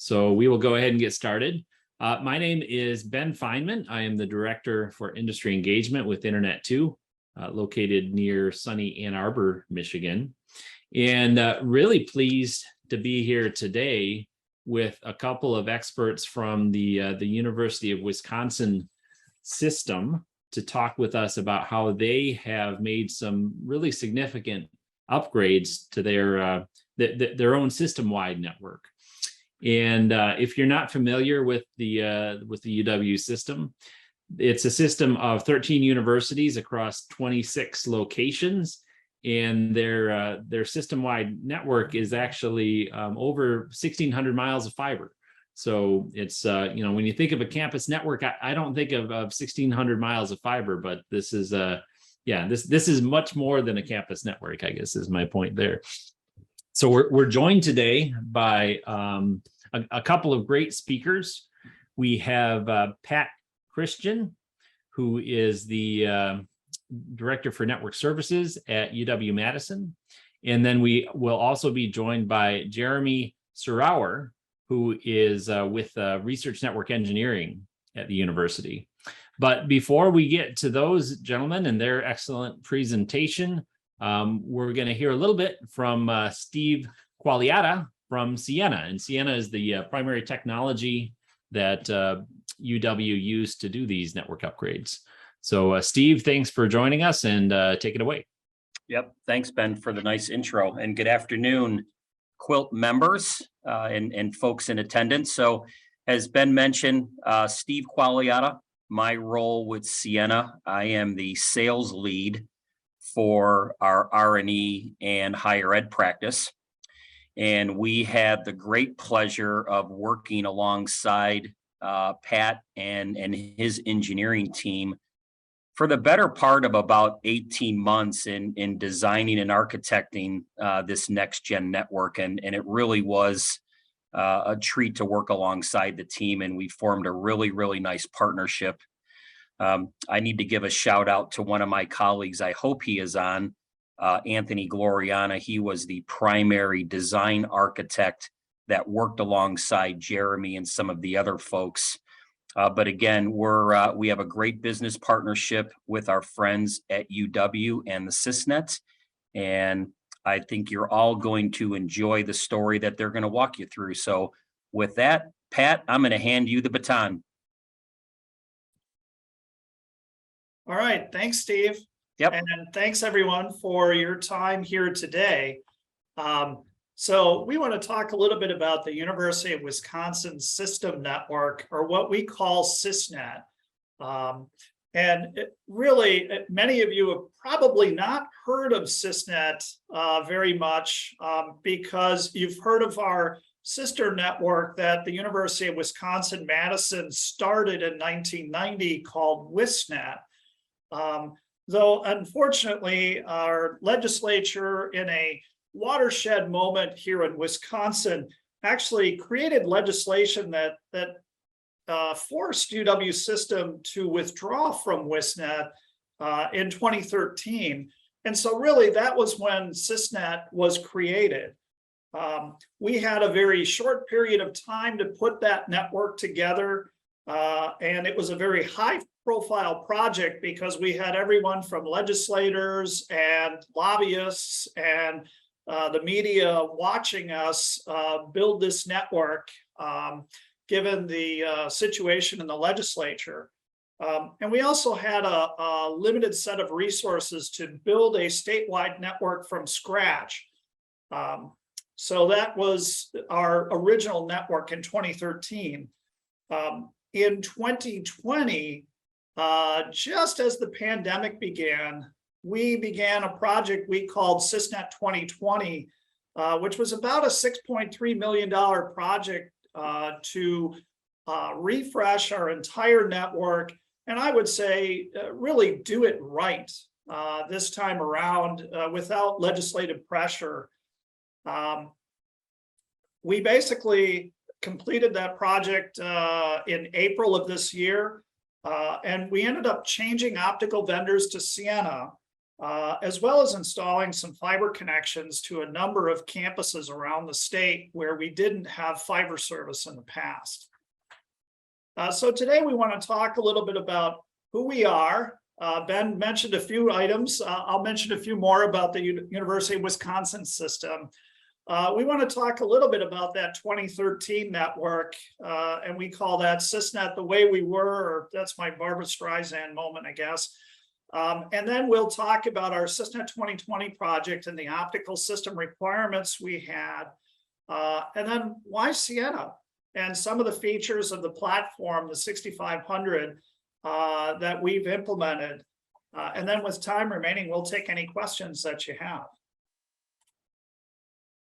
So we will go ahead and get started. My name is Ben Feynman. I am the Director for Industry Engagement with Internet2, located near sunny Ann Arbor, Michigan. And really pleased to be here today with a couple of experts from the University of Wisconsin system to talk with us about how they have made some really significant upgrades to their own system-wide network. And if you're not familiar with the UW system, it's a system of 13 universities across 26 locations, and their system-wide network is actually over 1,600 miles of fiber. So it's when you think of a campus network, I don't think of 1,600 miles of fiber, but this is this is much more than a campus network, I guess is my point there. So we're joined today by a couple of great speakers. We have Pat Christian, who is the Director for Network Services at UW-Madison. And then we will also be joined by Jeremy Sarauer, who is with Research Network Engineering at the university. But before we get to those gentlemen and their excellent presentation, we're going to hear a little bit from Steve Qualiata from Ciena. And Ciena is the primary technology that UW used to do these network upgrades. So Steve, thanks for joining us, and take it away. Yep. Thanks, Ben, for the nice intro, and good afternoon, Quilt members and folks in attendance. So as Ben mentioned, Steve Qualiata, my role with Ciena, I am the sales lead for our R&E and higher ed practice. And we had the great pleasure of working alongside Pat and his engineering team for the better part of about 18 months in designing and architecting this next gen network. And it really was a treat to work alongside the team, and we formed a really, really nice partnership. I need to give a shout out to one of my colleagues. I hope he is on, Anthony Gloriana. He was the primary design architect that worked alongside Jeremy and some of the other folks. But again, we have a great business partnership with our friends at UW and the SysNet. And I think you're all going to enjoy the story that they're going to walk you through. So with that, Pat, I'm going to hand you the baton. All right. Thanks, Steve. Yep. And thanks, everyone, for your time here today. So we want to talk a little bit about the University of Wisconsin System Network, or what we call SysNet. Really, many of you have probably not heard of SysNet very much because you've heard of our sister network that the University of Wisconsin-Madison started in 1990 called WisNet. Though, unfortunately, our legislature, in a watershed moment here in Wisconsin, actually created legislation that forced UW system to withdraw from WisNet in 2013. And so really that was when SysNet was created. We had a very short period of time to put that network together, and it was a very high profile project because we had everyone from legislators and lobbyists and the media watching us build this network, given the situation in the legislature. And we also had a limited set of resources to build a statewide network from scratch. So that was our original network in 2013. In 2020, just as the pandemic began, we began a project we called SysNet 2020, which was about a $6.3 million project to refresh our entire network. And I would say really do it right this time around without legislative pressure. We basically completed that project in April of this year, and we ended up changing optical vendors to Ciena. as well as installing some fiber connections to a number of campuses around the state where we didn't have fiber service in the past. So today we want to talk a little bit about who we are. Ben mentioned a few items. I'll mention a few more about the University of Wisconsin system. We want to talk a little bit about that 2013 network, and we call that SysNet the way we were, or that's my Barbra Streisand moment, I guess. And then we'll talk about our SysNet 2020 project and the optical system requirements we had, and then why Ciena and some of the features of the platform, the 6500, that we've implemented. And then with time remaining, we'll take any questions that you have.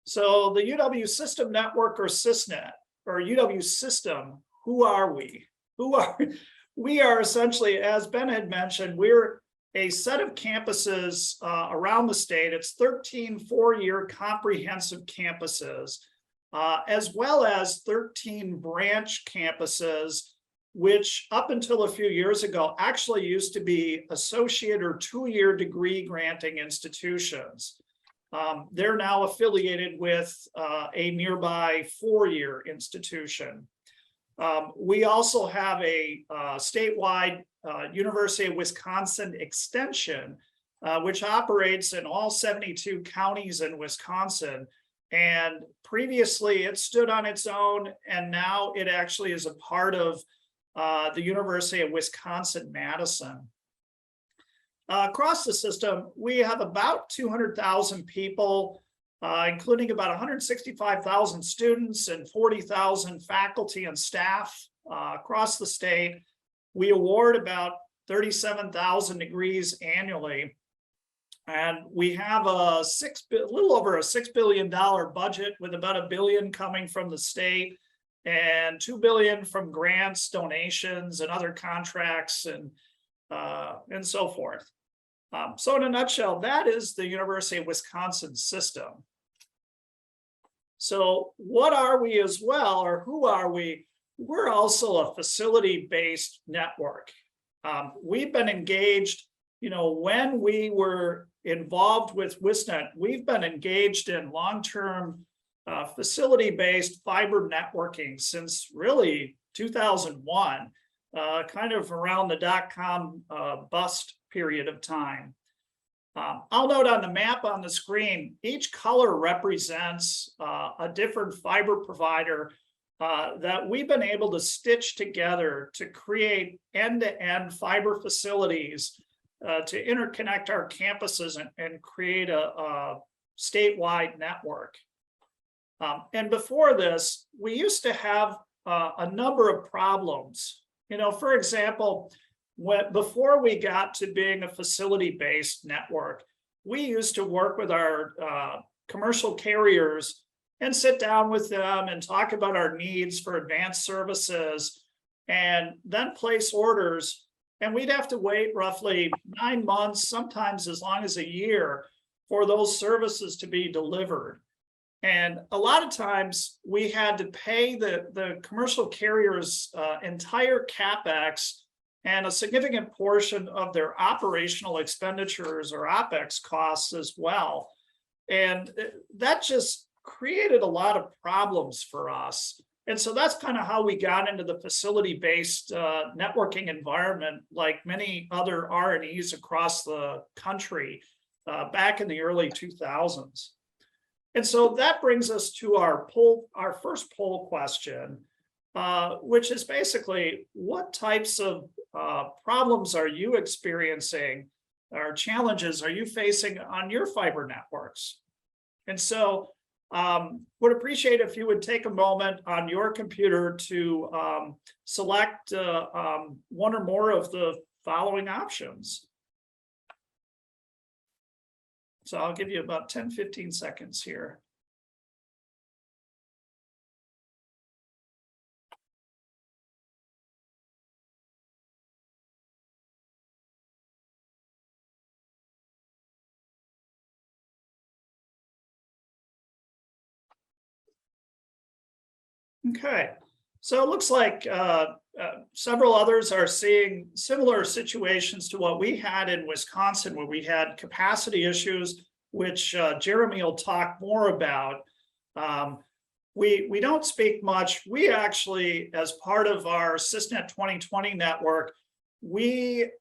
So the UW System Network, or SysNet, or UW System, who are we? We are essentially, as Ben had mentioned, we're a set of campuses around the state. It's 13 four-year comprehensive campuses, as well as 13 branch campuses, which up until a few years ago actually used to be associate or two-year degree granting institutions. They're now affiliated with a nearby four-year institution. We also have a statewide University of Wisconsin extension, which operates in all 72 counties in Wisconsin. And previously it stood on its own, and now it actually is a part of the University of Wisconsin-Madison. Across the system, we have about 200,000 people, including about 165,000 students and 40,000 faculty and staff across the state. We award about 37,000 degrees annually. And we have a little over a $6 billion budget, with about $1 billion coming from the state and $2 billion from grants, donations, and other contracts, and so forth. So in a nutshell, that is the University of Wisconsin system. So what are we as well, or who are we? We're also a facility-based network. We've been engaged, when we were involved with Wisnet, we've been engaged in long-term facility-based fiber networking since really 2001, kind of around the dot-com bust period of time. I'll note on the map on the screen, each color represents a different fiber provider that we've been able to stitch together to create end-to-end fiber facilities to interconnect our campuses and create a statewide network. And before this, we used to have a number of problems. For example, before we got to being a facility-based network, we used to work with our commercial carriers and sit down with them and talk about our needs for advanced services, and then place orders. And we'd have to wait roughly 9 months, sometimes as long as a year, for those services to be delivered. And a lot of times we had to pay the commercial carriers entire CapEx and a significant portion of their operational expenditures, or OpEx costs, as well. And that just created a lot of problems for us. And so that's kind of how we got into the facility-based networking environment, like many other R&Es across the country back in the early 2000s. And so that brings us to our first poll question, which is basically, what types of problems are you experiencing, or challenges are you facing on your fiber networks? And so would appreciate if you would take a moment on your computer to select one or more of the following options. So I'll give you about 10-15 seconds here. Okay, So it looks like several others are seeing similar situations to what we had in Wisconsin, where we had capacity issues, which Jeremy will talk more about. We don't speak much. We actually, as part of our SysNet 2020 network, we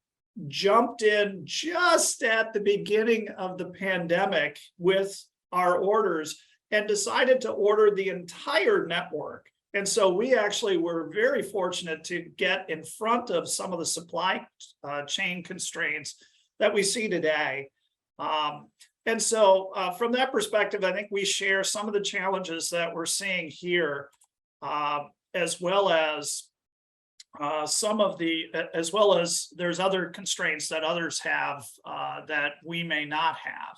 jumped in just at the beginning of the pandemic with our orders and decided to order the entire network. And so we actually were very fortunate to get in front of some of the supply chain constraints that we see today. And so from that perspective, I think we share some of the challenges that we're seeing here, as well as there's other constraints that others have that we may not have.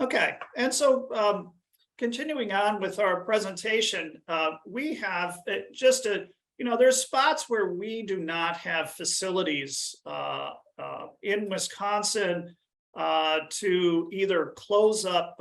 Okay, and so continuing on with our presentation, we have just there's spots where we do not have facilities in Wisconsin to either close up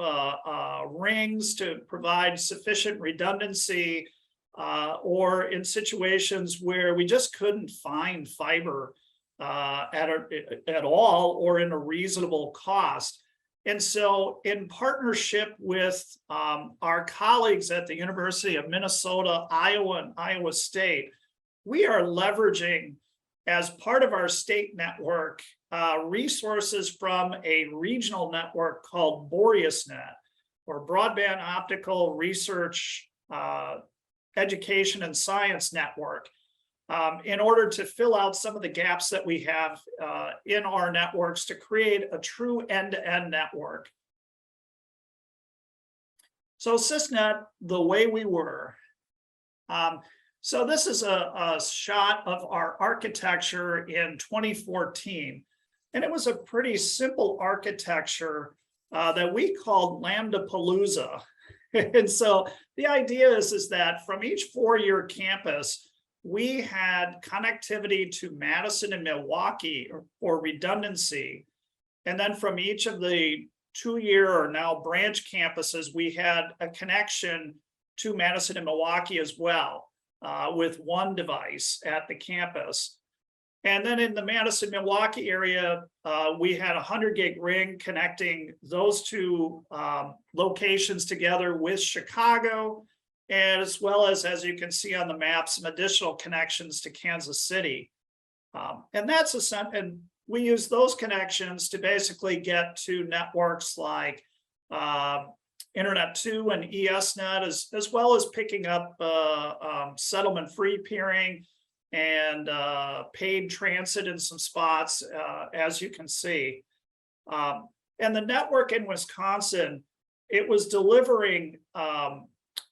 rings to provide sufficient redundancy, or in situations where we just couldn't find fiber at all or in a reasonable cost. And so in partnership with our colleagues at the University of Minnesota, Iowa, and Iowa State, we are leveraging, as part of our state network, resources from a regional network called BoreasNet, or Broadband Optical Research Education and Science Network, in order to fill out some of the gaps that we have in our networks to create a true end-to-end network. So SysNet, the way we were. So this is a shot of our architecture in 2014. And it was a pretty simple architecture that we called Lambda-Palooza. And so the idea is that from each four-year campus, we had connectivity to Madison and Milwaukee for redundancy. And then from each of the two-year or now branch campuses, we had a connection to Madison and Milwaukee as well, with one device at the campus. And then in the Madison-Milwaukee area, we had a 100 gig ring connecting those two locations together with Chicago, and as well as you can see on the map, some additional connections to Kansas City. And and we use those connections to basically get to networks like Internet 2 and ESNet, as well as picking up settlement-free peering and paid transit in some spots, as you can see. And the network in Wisconsin, it was delivering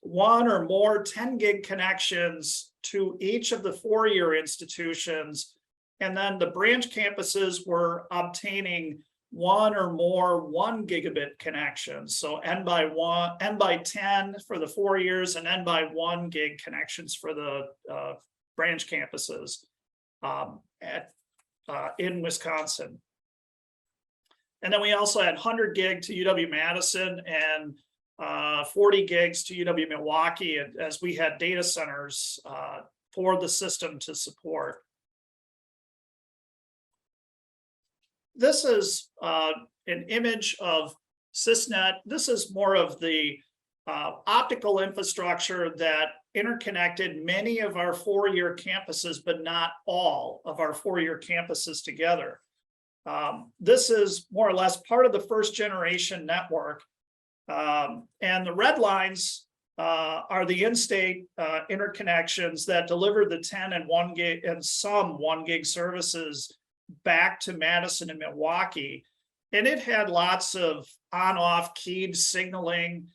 one or more 10 gig connections to each of the four-year institutions. And then the branch campuses were obtaining one or more 1 gigabit connections. So N by 10 for the 4 years and N by 1 gig connections for the branch campuses in Wisconsin. And then we also had 100 gig to UW-Madison and 40 gigs to UW-Milwaukee, as we had data centers for the system to support. This is an image of SysNet. This is more of the optical infrastructure that interconnected many of our four-year campuses, but not all of our four-year campuses together. This is more or less part of the first generation network. And the red lines are the in-state interconnections that deliver the 10 and 1 gig and some 1 gig services back to Madison and Milwaukee. And it had lots of on-off keyed signaling,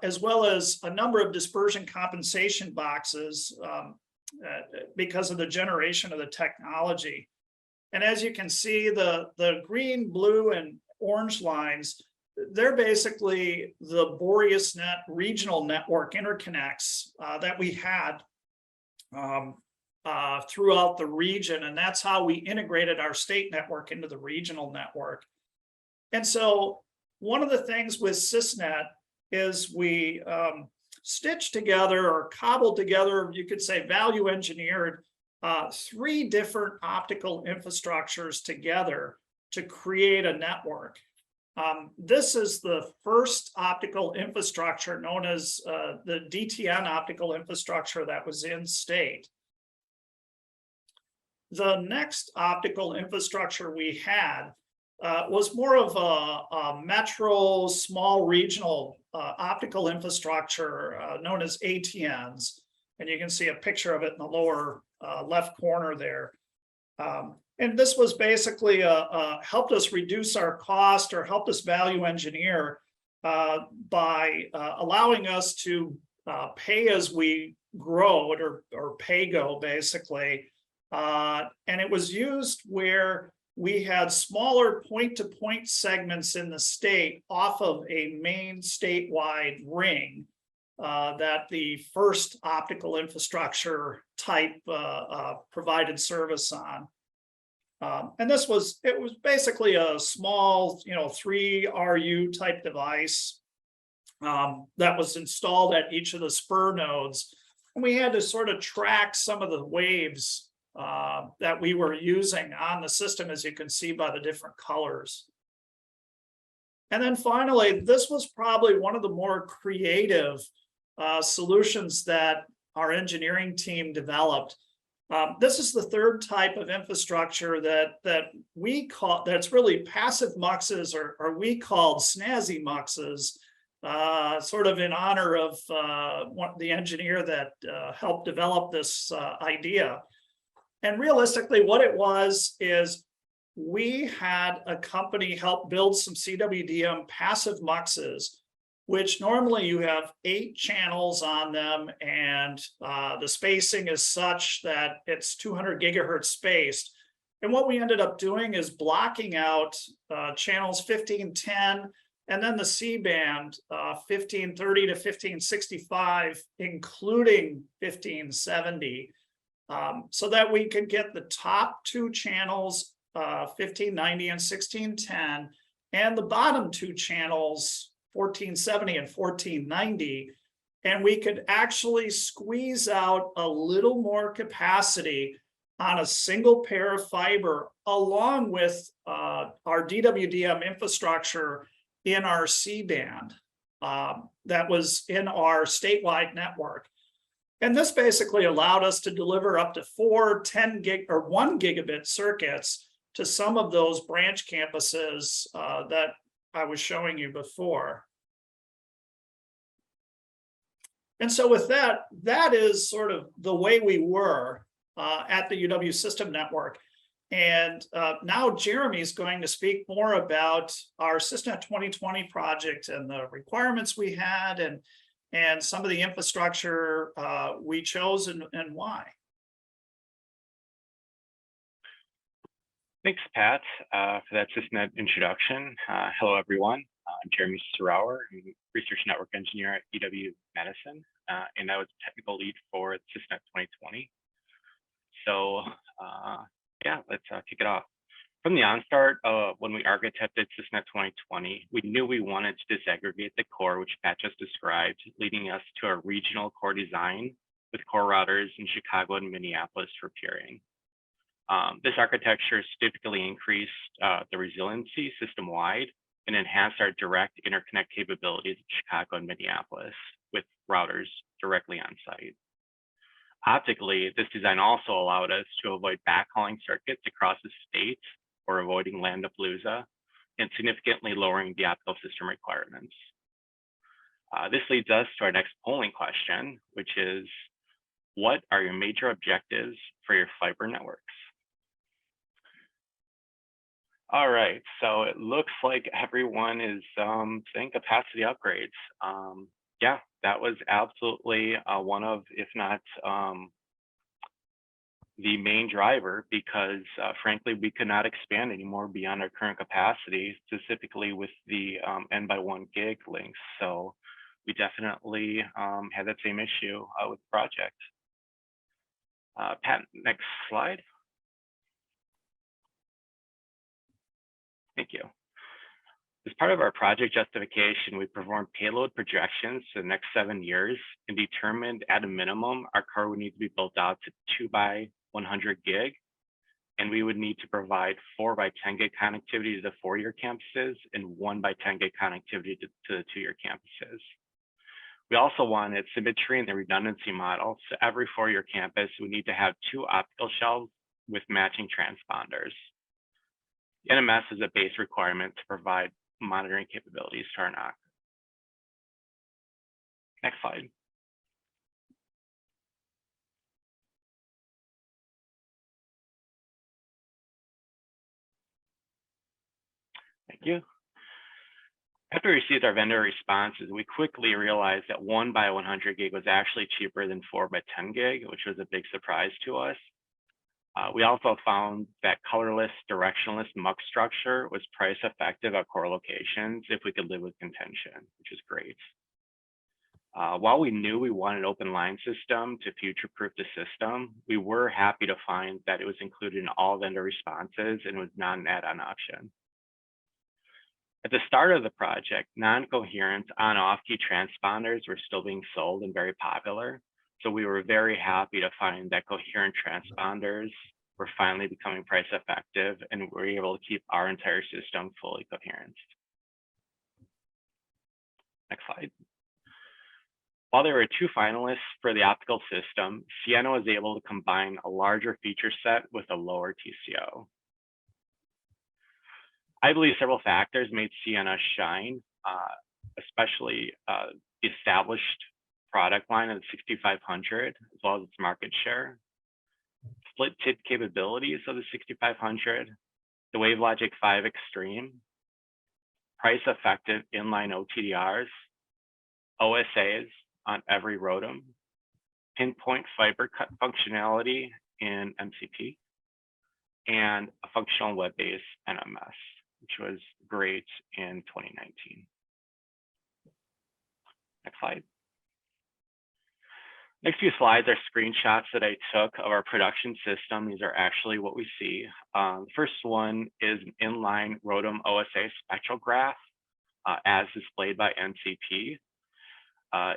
as well as a number of dispersion compensation boxes because of the generation of the technology. And as you can see, the green, blue, and orange lines, they're basically the BoreasNet regional network interconnects that we had throughout the region. And that's how we integrated our state network into the regional network. And so one of the things with SysNet is we stitched together or cobbled together, you could say value engineered, 3 different optical infrastructures together to create a network. This is the first optical infrastructure known as the DTN optical infrastructure that was in state. The next optical infrastructure we had was more of a metro, small regional optical infrastructure known as ATNs. And you can see a picture of it in the lower left corner there. And this was basically helped us reduce our cost or helped us value engineer by allowing us to pay as we grow or pay-go basically. And it was used where we had smaller point-to-point segments in the state off of a main statewide ring that the first optical infrastructure type provided service on. And it was basically a small, 3 RU type device that was installed at each of the spur nodes. And we had to sort of track some of the waves that we were using on the system, as you can see by the different colors. And then finally, this was probably one of the more creative solutions that our engineering team developed. This is the third type of infrastructure that we call, that's really passive muxes, or we called snazzy muxes, sort of in honor of the engineer that helped develop this idea. And realistically, what it was is we had a company help build some CWDM passive muxes, which normally you have 8 channels on them, and the spacing is such that it's 200 gigahertz spaced. And what we ended up doing is blocking out channels 1510 and then the C-band 1530 to 1565, including 1570. So that we could get the top 2 channels, 1590 and 1610, and the bottom 2 channels, 1470 and 1490, and we could actually squeeze out a little more capacity on a single pair of fiber, along with our DWDM infrastructure in our C-band that was in our statewide network. And this basically allowed us to deliver up to 4 10 gig or 1 gigabit circuits to some of those branch campuses that I was showing you before. And so with that, that is sort of the way we were at the UW System Network. And now Jeremy is going to speak more about our SysNet 2020 project and the requirements we had and some of the infrastructure we chose and why. Thanks, Pat, for that SysNet introduction. Hello, everyone. I'm Jeremy Sarauer, I'm Research Network Engineer at UW-Madison, and I was technical lead for SysNet 2020. So, yeah, let's kick it off. From the onstart, when we architected SysNet 2020, we knew we wanted to disaggregate the core, which Pat just described, leading us to a regional core design with core routers in Chicago and Minneapolis for peering. This architecture significantly increased the resiliency system-wide and enhanced our direct interconnect capabilities in Chicago and Minneapolis with routers directly on site. Optically, this design also allowed us to avoid backhauling circuits across the state or avoiding Lambda-Palooza and significantly lowering the optical system requirements. This leads us to our next polling question, which is, what are your major objectives for your fiber networks? All right, so it looks like everyone is saying capacity upgrades. Yeah, that was absolutely one of, if not the main driver, because frankly, we could not expand anymore beyond our current capacity, specifically with the N by 1 gig links. So we definitely had that same issue with the project. Pat, next slide. Thank you. As part of our project justification, we performed payload projections for the next 7 years and determined at a minimum our car would need to be built out to 2 by 100 gig, and we would need to provide 4 by 10 gig connectivity to the 4-year campuses and 1 by 10 gig connectivity to the 2-year campuses. We also wanted symmetry in the redundancy model, so every 4-year campus would need to have 2 optical shelves with matching transponders. NMS is a base requirement to provide monitoring capabilities to our NOC. Next slide. Thank you. After we received our vendor responses, we quickly realized that 1 by 100 gig was actually cheaper than 4 by 10 gig, which was a big surprise to us. We also found that colorless, directionless MUX structure was price effective at core locations if we could live with contention, which is great. While we knew we wanted an open line system to future-proof the system, we were happy to find that it was included in all vendor responses and was not an add-on option. At the start of the project, non-coherent on-off key transponders were still being sold and very popular. So we were very happy to find that coherent transponders were finally becoming price effective and we were able to keep our entire system fully coherent. Next slide. While there were 2 finalists for the optical system, Ciena was able to combine a larger feature set with a lower TCO. I believe several factors made Ciena shine, especially the established product line of the 6500, as well as its market share, split tip capabilities of the 6500, the WaveLogic 5 Extreme, price effective inline OTDRs, OSAs on every ROADM, pinpoint fiber cut functionality in MCP, and a functional web-based NMS, which was great in 2019. Next slide. Next few slides are screenshots that I took of our production system. These are actually what we see. The first one is an inline ROADM OSA spectral graph as displayed by NCP.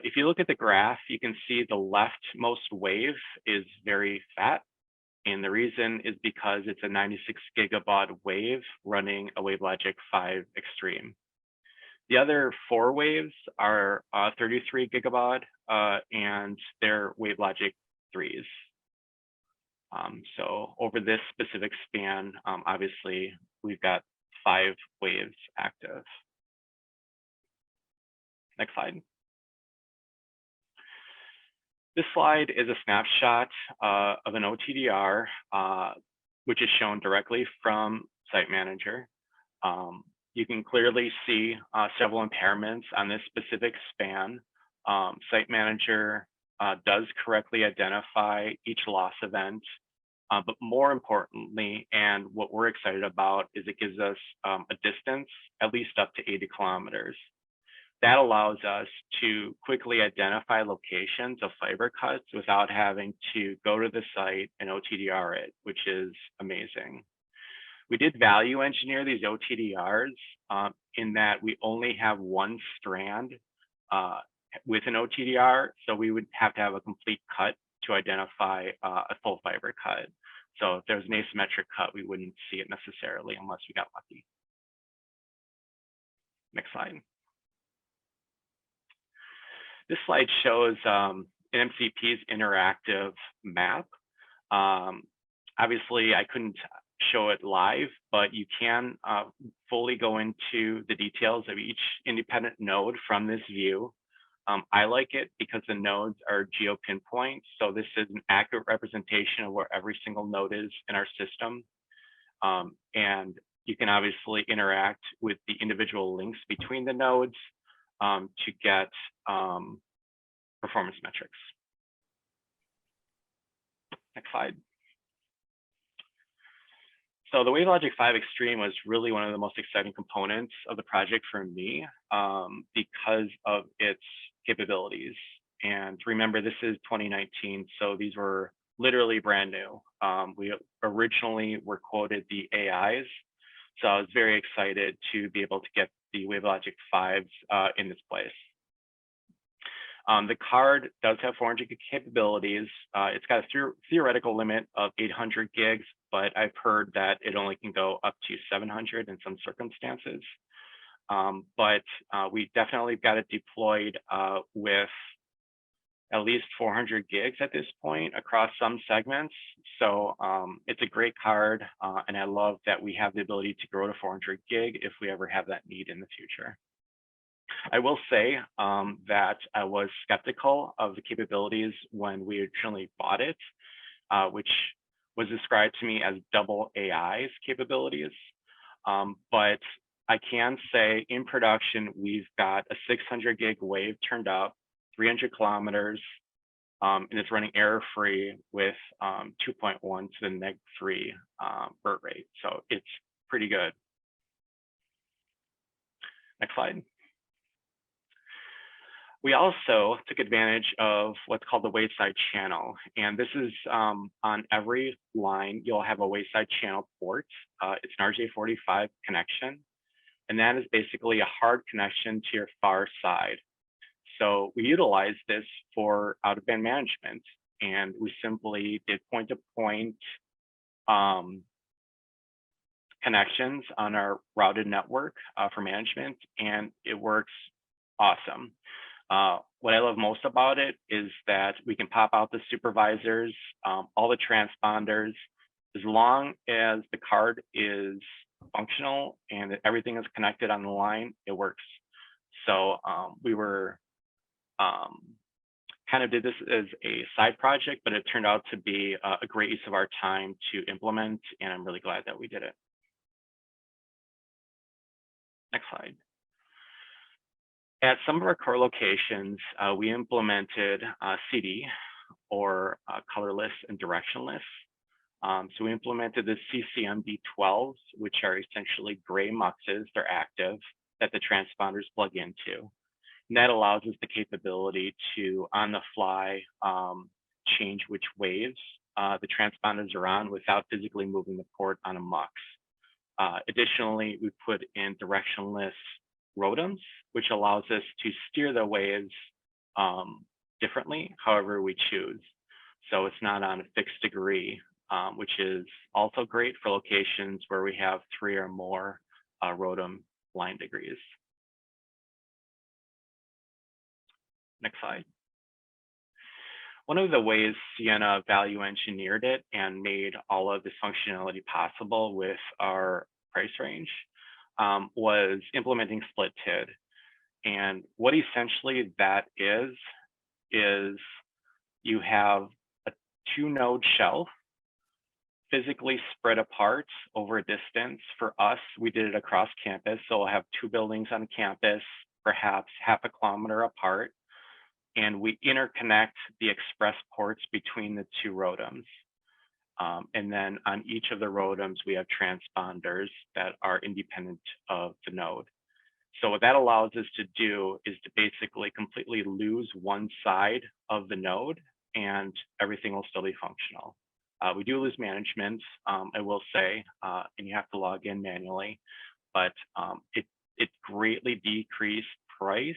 If you look at the graph, you can see the leftmost wave is very fat. And the reason is because it's a 96 gigabaud wave running a WaveLogic 5 Extreme. The other 4 waves are 33 gigabaud and they're WaveLogic 3s. So over this specific span, obviously, we've got 5 waves active. Next slide. This slide is a snapshot of an OTDR, which is shown directly from Site Manager. You can clearly see several impairments on this specific span. Site Manager does correctly identify each loss event, but more importantly, and what we're excited about, is it gives us a distance at least up to 80 kilometers. That allows us to quickly identify locations of fiber cuts without having to go to the site and OTDR it, which is amazing. We did value engineer these OTDRs in that we only have 1 strand with an OTDR, so we would have to have a complete cut to identify a full fiber cut. So if there's an asymmetric cut, we wouldn't see it necessarily unless we got lucky. Next slide. This slide shows NMCP's interactive map. Obviously, I couldn't show it live, but you can fully go into the details of each independent node from this view. I like it because the nodes are geo pinpoint, so this is an accurate representation of where every single node is in our system. And you can obviously interact with the individual links between the nodes to get performance metrics. Next slide. So the WaveLogic 5 Extreme was really one of the most exciting components of the project for me because of its capabilities. And remember, this is 2019, so these were literally brand new. We originally were quoted the AIs, so I was very excited to be able to get the WaveLogic 5s in this place. The card does have 400 gig capabilities. It's got a theoretical limit of 800 gigs, but I've heard that it only can go up to 700 in some circumstances. But we definitely got it deployed with at least 400 gigs at this point across some segments. So it's a great card, and I love that we have the ability to grow to 400 gig if we ever have that need in the future. I will say that I was skeptical of the capabilities when we originally bought it, which was described to me as double AI's capabilities. But I can say in production, we've got a 600 gig wave turned up, 300 kilometers, and it's running error-free with 2.1 to the -3 birth rate. So it's pretty good. Next slide. We also took advantage of what's called the wayside channel. And this is on every line, you'll have a wayside channel port. It's an RJ45 connection. And that is basically a hard connection to your far side. So we utilize this for out-of-band management. And we simply did point-to-point connections on our routed network for management. And it works awesome. What I love most about it is that we can pop out the supervisors, all the transponders, as long as the card is functional and everything is connected on the line, it works. So we were kind of did this as a side project, but it turned out to be a great use of our time to implement, and I'm really glad that we did it. Next slide. At some of our core locations, we implemented CD, or colorless and directionless. So we implemented the CCMD12s, which are essentially gray muxes. They're active that the transponders plug into. And that allows us the capability to, on the fly, change which waves the transponders are on without physically moving the port on a mux. Additionally, we put in directionless ROADMs, which allows us to steer the waves differently, however we choose. So it's not on a fixed degree, which is also great for locations where we have 3 or more ROADM line degrees. Next slide. One of the ways Ciena value engineered it and made all of this functionality possible with our price range was implementing split TID. And what essentially that is you have a 2-node shelf physically spread apart over a distance. For us, we did it across campus. So we'll have 2 buildings on campus, perhaps half a kilometer apart. And we interconnect the express ports between the 2 ROADMs. And then on each of the ROADMs, we have transponders that are independent of the node. So what that allows us to do is to basically completely lose one side of the node and everything will still be functional. We do lose management, I will say, and you have to log in manually, but it greatly decreased price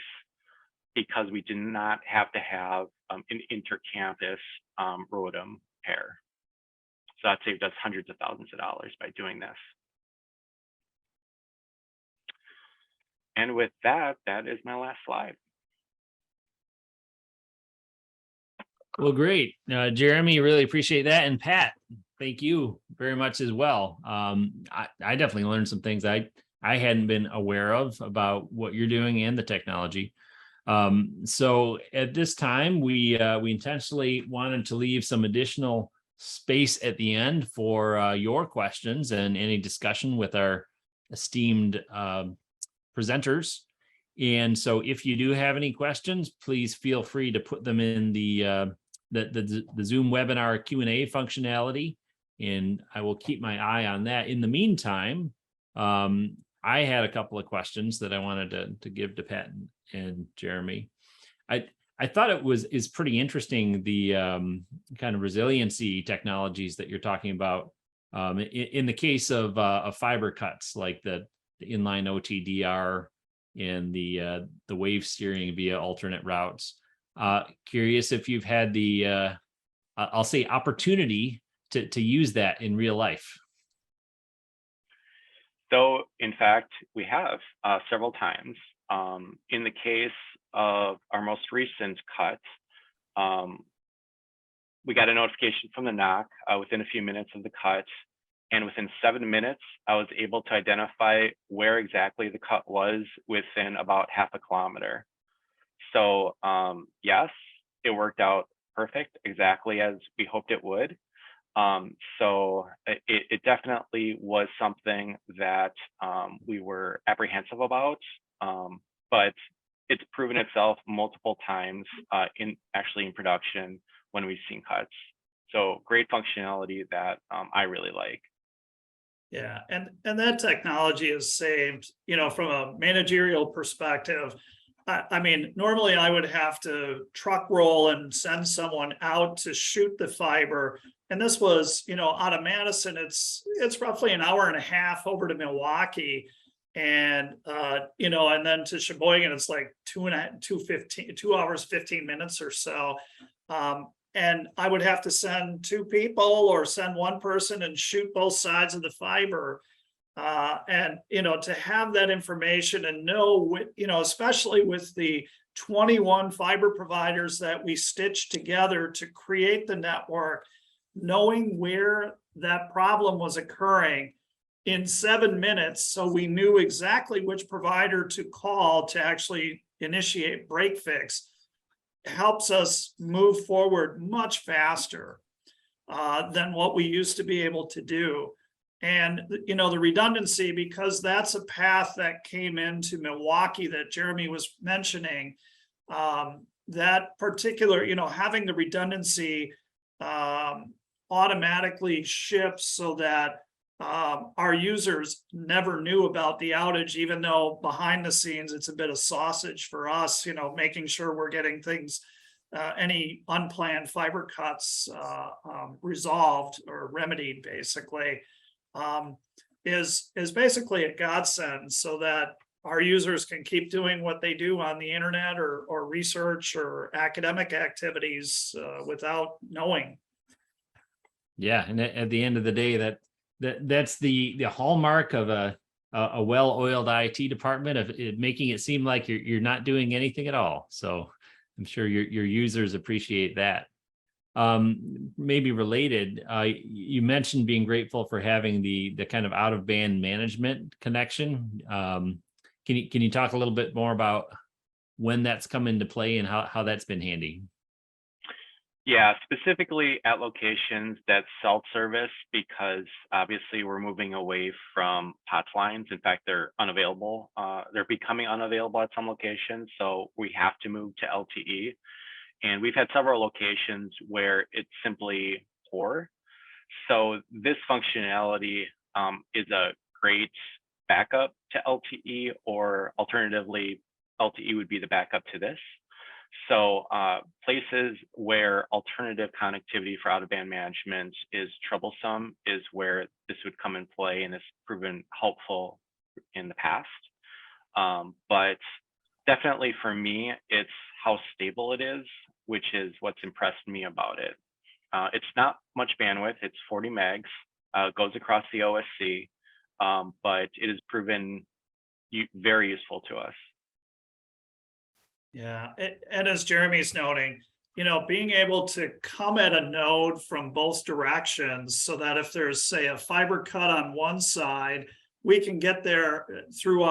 because we did not have to have an inter-campus ROADM pair. So that saved us hundreds of thousands of dollars by doing this. And with that, that is my last slide. Well, great. Jeremy, really appreciate that. And Pat, thank you very much as well. I definitely learned some things I hadn't been aware of about what you're doing and the technology. So at this time, we intentionally wanted to leave some additional space at the end for your questions and any discussion with our esteemed presenters. And so if you do have any questions, please feel free to put them in the Zoom webinar Q&A functionality, and I will keep my eye on that. In the meantime, I had a couple of questions that I wanted to give to Pat and Jeremy. I thought it is pretty interesting, the kind of resiliency technologies that you're talking about in the case of fiber cuts, like the inline OTDR and the wave steering via alternate routes. Curious if you've had the I'll say opportunity to use that in real life. So in fact, we have several times. In the case of our most recent cut, we got a notification from the NOC within a few minutes of the cut. And within 7 minutes, I was able to identify where exactly the cut was within about half a kilometer. So yes, it worked out perfect, exactly as we hoped it would. So it definitely was something that we were apprehensive about, but it's proven itself multiple times in production when we've seen cuts. So great functionality that I really like. Yeah, and that technology is saved, from a managerial perspective. I mean, normally I would have to truck roll and send someone out to shoot the fiber. And this was, out of Madison, it's roughly an hour and a half over to Milwaukee. And, and then to Sheboygan, it's like 2 hours, 15 minutes or so. And I would have to send 2 people or send 1 person and shoot both sides of the fiber. And, to have that information and know, especially with the 21 fiber providers that we stitched together to create the network, knowing where that problem was occurring in 7 minutes. So we knew exactly which provider to call to actually initiate break fix, helps us move forward much faster than what we used to be able to do. And, the redundancy, because that's a path that came into Milwaukee that Jeremy was mentioning, that particular, having the redundancy automatically ships so that our users never knew about the outage, even though behind the scenes, it's a bit of sausage for us, making sure we're getting things, any unplanned fiber cuts resolved or remedied, basically. Is basically a godsend so that our users can keep doing what they do on the internet or research or academic activities without knowing. Yeah, and at the end of the day, that's the hallmark of a well-oiled IT department, of it making it seem like you're not doing anything at all. So I'm sure your users appreciate that. Maybe related, you mentioned being grateful for having the kind of out of band management connection. Can you talk a little bit more about when that's come into play and how that's been handy? Yeah, specifically at locations that self-service, because obviously we're moving away from POTS lines. In fact, they're unavailable. They're becoming unavailable at some locations, so we have to move to LTE. And we've had several locations where it's simply poor. So this functionality is a great backup to LTE, or alternatively, LTE would be the backup to this. So places where alternative connectivity for out-of-band management is troublesome is where this would come in play, and it's proven helpful in the past. But definitely for me, it's how stable it is, which is what's impressed me about it. It's not much bandwidth, it's 40 megs, goes across the OSC, but it has proven very useful to us. Yeah, and as Jeremy's noting, being able to come at a node from both directions so that if there's, say, a fiber cut on one side, we can get there through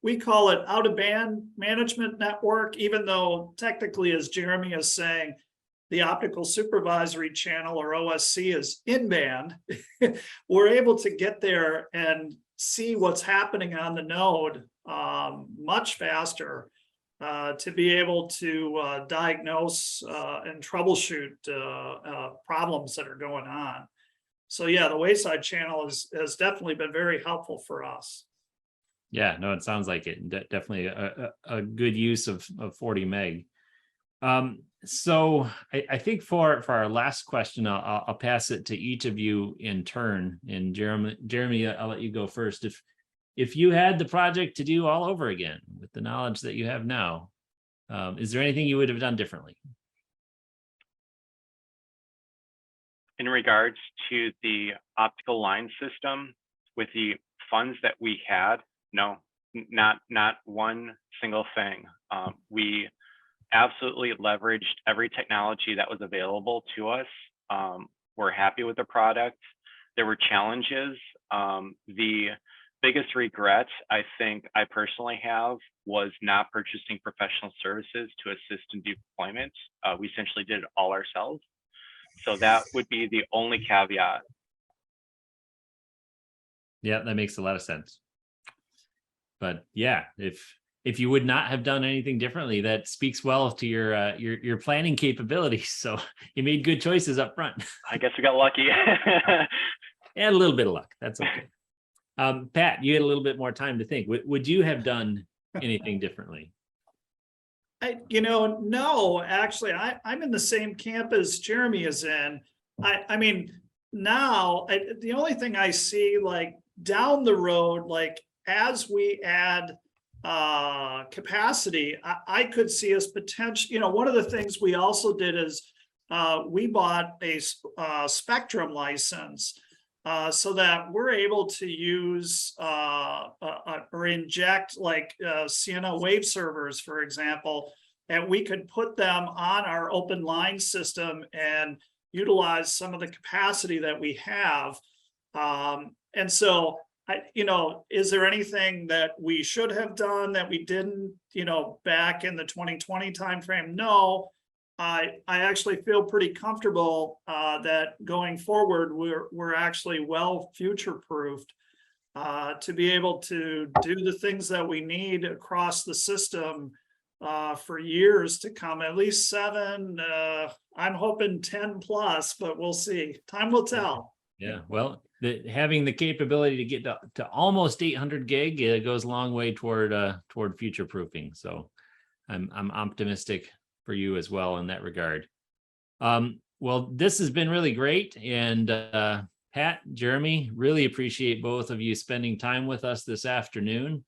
we call it out-of-band management network, even though technically, as Jeremy is saying, the optical supervisory channel, or OSC, is in band. We're able to get there and see what's happening on the node much faster. To be able to diagnose and troubleshoot problems that are going on. So yeah, the wayside channel has definitely been very helpful for us. Yeah, no, it sounds like it. Definitely a good use of 40 meg. So I think for our last question, I'll pass it to each of you in turn. And Jeremy, I'll let you go first. if you had the project to do all over again with the knowledge that you have now, is there anything you would have done differently? In regards to the optical line system, with the funds that we had, no, not one single thing. We absolutely leveraged every technology that was available to us. We're happy with the product. There were challenges. The biggest regret I think I personally have was not purchasing professional services to assist in deployment. We essentially did it all ourselves. So that would be the only caveat. Yeah, that makes a lot of sense. But yeah, if you would not have done anything differently, that speaks well to your planning capabilities. So you made good choices up front. I guess we got lucky. And a little bit of luck. That's okay. Pat, you had a little bit more time to think. Would you have done anything differently? No, actually, I'm in the same camp as Jeremy is in. I mean, now the only thing I see like down the road, like as we add capacity, I could see us potentially, one of the things we also did is we bought a spectrum license so that we're able to use or inject like Ciena wave servers, for example, and we could put them on our open line system and utilize some of the capacity that we have. And so, is there anything that we should have done that we didn't, back in the 2020 timeframe? No. I actually feel pretty comfortable that going forward, we're actually well future-proofed to be able to do the things that we need across the system for years to come, at least 7, I'm hoping 10 plus, but we'll see. Time will tell. Yeah, well, having the capability to get to almost 800 gig goes a long way toward future proofing. So I'm optimistic for you as well in that regard. Well, this has been really great. And Pat, Jeremy, really appreciate both of you spending time with us this afternoon.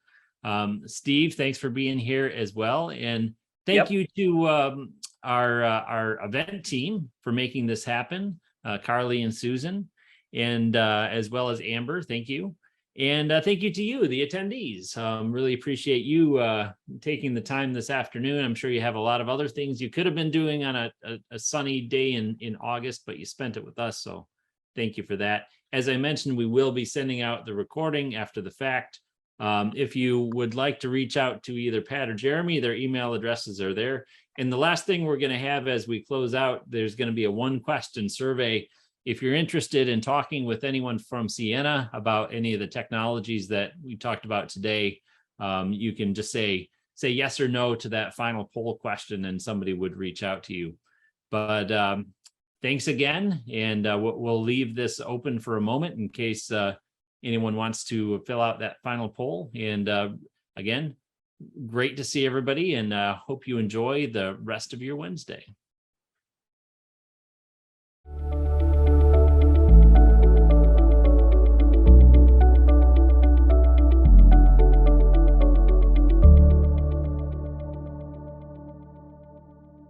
Steve, thanks for being here as well. And thank you to our event team for making this happen, Carly and Susan, and as well as Amber, thank you. And thank you to you, the attendees. Really appreciate you taking the time this afternoon. I'm sure you have a lot of other things you could have been doing on a sunny day in August, but you spent it with us. So thank you for that. As I mentioned, we will be sending out the recording after the fact. If you would like to reach out to either Pat or Jeremy, their email addresses are there. And the last thing we're going to have as we close out, there's going to be a 1-question survey. If you're interested in talking with anyone from Ciena about any of the technologies that we talked about today, you can just say yes or no to that final poll question and somebody would reach out to you. But thanks again. And we'll leave this open for a moment in case anyone wants to fill out that final poll. And again, great to see everybody and hope you enjoy the rest of your Wednesday.